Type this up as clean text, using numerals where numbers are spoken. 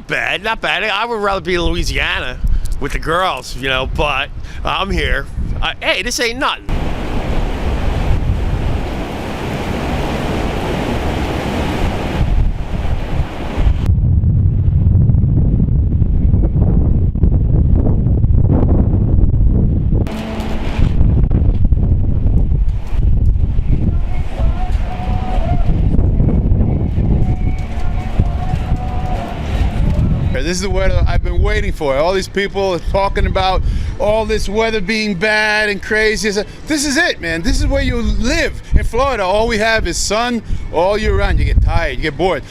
bad, not bad. I would rather be in Louisiana with the girls, you know, but I'm here. Hey, this ain't nothing. This is the weather I've been waiting for. All these people are talking about all this weather being bad and crazy. This is it, man. This is where you live. In Florida, all we have is sun all year round. You get tired, you get bored.